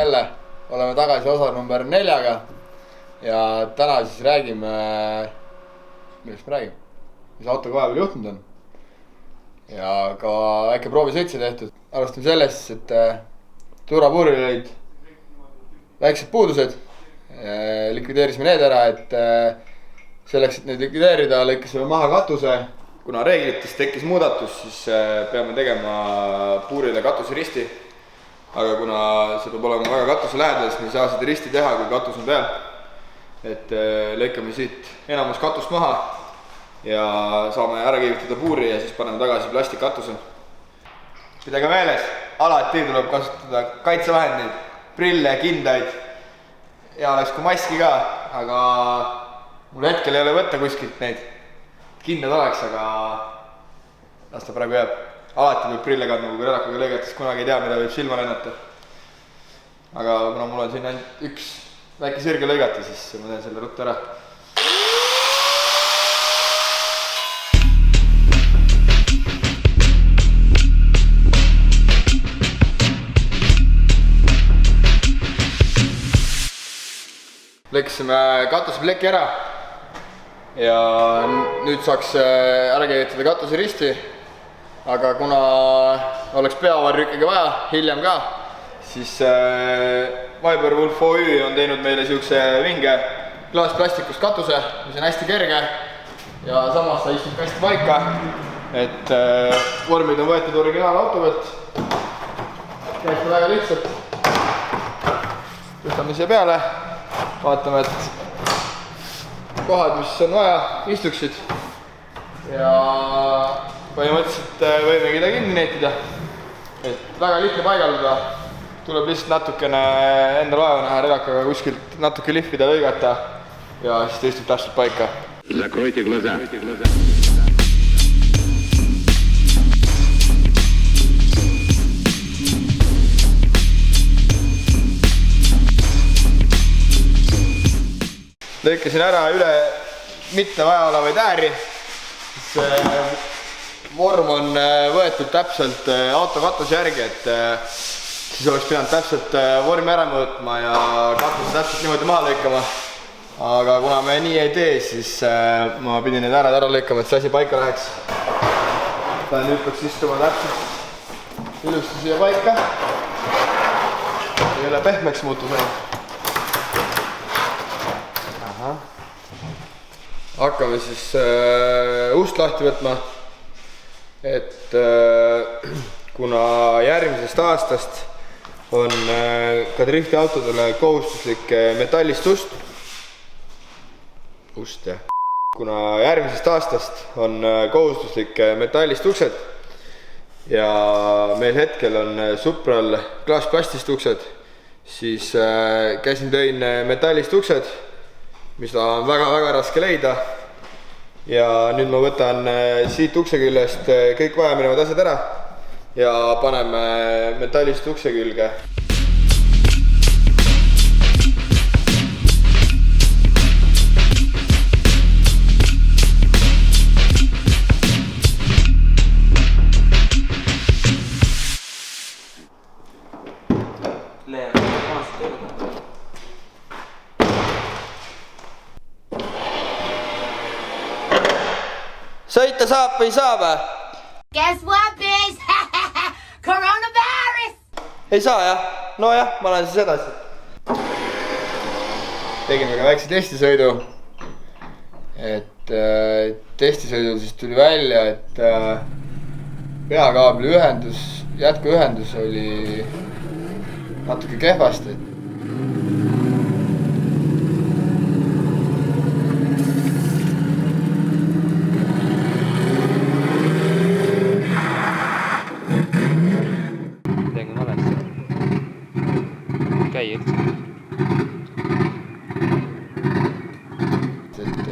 jälle, oleme tagasi osa number 4-ga ja täna siis räägime, millest me räägime, mis autoga vahepeal juhtunud on ja ka väike proovisõitse tehtud. Alustame sellest, et turvapuuril olid väiksed puudused, likvideerisime need ära, et selleks, et neid likvideerida, lõikasime maha katuse. Kuna reeglitest tekkis muudatus, siis peame tegema puurile katuseristi. Aga kuna see peab olema väga katuse lähedal, siis me ei saa seda risti teha, kui katus on peal. Et lõikame siit enamus katust maha ja saame ära kiivitada puuri ja siis paneme tagasi plastikkatuse. Pidage meeles, alati tuleb kasutada kaitsevahendeid, prille, kindaid ja oleks kui maski ka, aga mul hetkel ei ole võtta kuskilt neid. Kindad oleks, aga las ta praegu jääb. Alati võib prille kandma, kui relakaga lõigates kunagi ei tea, mida võib silma lennata. Aga kuna mul on siin ainult üks väike sirge lõigata, siis ma teen selle ruttu ära. Lõikasime katusepleki ära ja nüüd saaks ära käivitada katuse risti, aga kuna oleks peavarju ikkagi vaja, hiljem ka, siis Viberwolf OÜ on teinud meile siukse vinge klaasplastikust katuse, mis on hästi kerge ja samas ta istub hästi paika, et vormid on võetud originaal auto pealt. Käib ka väga lihtsalt. Tõstame siia peale, vaatame, et kohad, mis on vaja, istuksid ja põhimõtteliselt võimegi ta kinni neetida. Et väga lihtne paigaldada, tuleb lihtsalt natukene endal vaeva näha relakaga kuskilt natuke lihvida, lõigata ja siis ta istub täpselt paika. Закройте глаза. Lõikasin ära üle mitte vaja olevaid ääri. Vorm on võetud täpselt auto katuse järgi, et siis oleks pidanud täpselt vormi ära mõõtma ja katuse täpselt niimoodi maha lõikama. Aga kuna me nii ei tee, siis ma pidin need ära lõikama, et see asi paika läheks. Ta nüüd peaks istuma täpselt ilusti siia paika. Ei ole pehmeks muutus ainult. Hakkame siis ust lahti võtma, et kuna järgmisest aastast on ka driftiautodele kohustuslik metallist ust. Kuna järgmisest aastast on kohustuslik metallist uksed ja meil hetkel on Supral klaasplastist uksed, siis käisin tõin metallist uksed, mis on väga-väga raske leida ja nüüd ma võtan siit ukse küljest kõik vajaminevad asjad ära ja paneme metallist ukse külge. Sõita saab või ei saa või? Guess what, bitch? Coronavirus! Ei saa jah? No jah, ma lähen siis edasi. Tegime ka väikse testisõidu. Et testisõidul siis tuli välja, et peakaabli ühendus, jätkuühendus oli natuke kehvasti.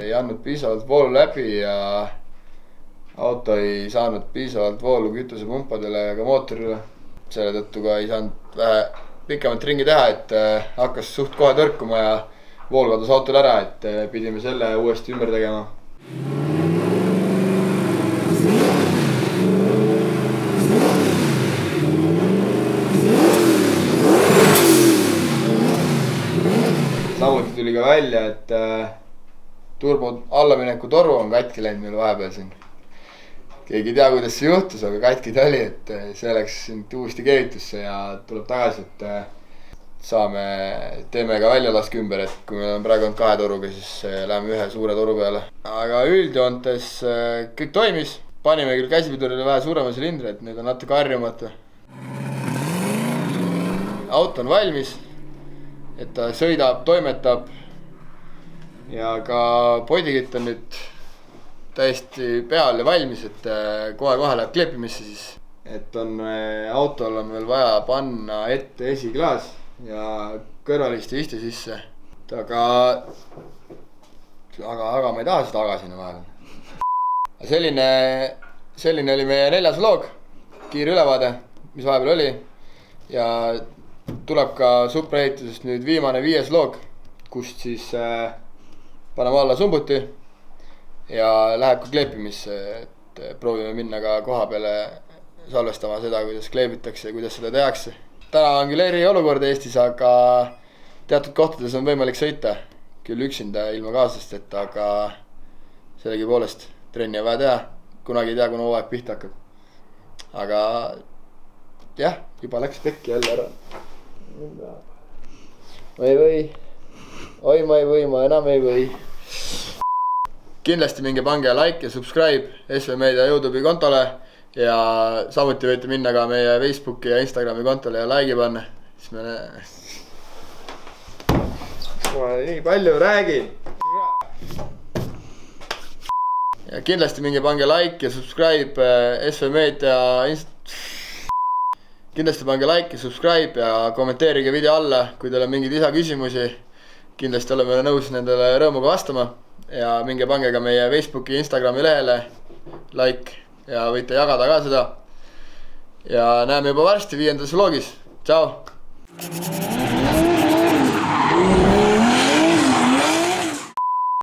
Ei andnud piisavalt voolu läbi ja auto ei saanud piisavalt voolu kütusepumpadele ja ka mootorile. Selle tõttu ka ei saanud vähe pikemat ringi teha, et hakkas suht kohe tõrkuma ja vool kadus autol ära, et pidime selle uuesti ümber tegema. ka välja, et turbo allamineku toru on katki läinud meil vahepeal siin. Keegi ei tea, kuidas see juhtus, aga katki ta oli, et see läks nüüd uuesti keevitusse ja tuleb tagasi, et teeme ka väljalaske ümber, et kui meil on praegu olnud 2 toruga, siis läheme 1 suure toru peale. Aga üldjoontes kõik toimis. Panime küll käsipidurile vähe suurema silindri, et nüüd on natuke harjumata. Auto on valmis, et ta sõidab, toimetab ja ka podikitt on nüüd täiesti peal ja valmis, et kohe läheb kleepimisse siis. Et autol on veel vaja panna ette esiklaas ja kõrvaliste iste sisse. Aga ma ei taha seda aga sinna vahel. Selline oli meie 4. vlog, kiire ülevaade, mis vahepeal oli. Ja tuleb ka supraehitusest nüüd viimane 5. vlog, kust siis paneme alla sumbuti ja läheb ka kleepimisse, et proovime minna ka koha peale salvestama seda, kuidas kleebitakse ja kuidas seda tehakse. Täna on küll eriolukord Eestis, aga teatud kohtades on võimalik sõita. Küll üksinda ilma kaaslastest, aga sellegipoolest trenni on vaja teha. Kunagi ei tea, kuna hooaeg pihta hakkab. Aga jah, juba läks pekki jälle ära. Ma ei või. Oi, ma ei või, ma enam ei või. Kindlasti minge pange like ja subscribe SV Meedia YouTube'i kontole. Ja samuti võite minna ka meie Facebooki ja Instagrami kontole ja like'i panna. Siis ma nii palju räägin. Ja kindlasti minge pange like ja subscribe SV Meedia Kindlasti pange like ja subscribe ja kommenteerige video alla, kui teil on mingeid lisaküsimusi. Kindlasti oleme nõus nendele rõõmuga vastama. Ja minge pange ka meie Facebooki ja Instagrami lehele like ja võite jagada ka seda. Ja näeme juba varsti 5. vlogis. Ciao!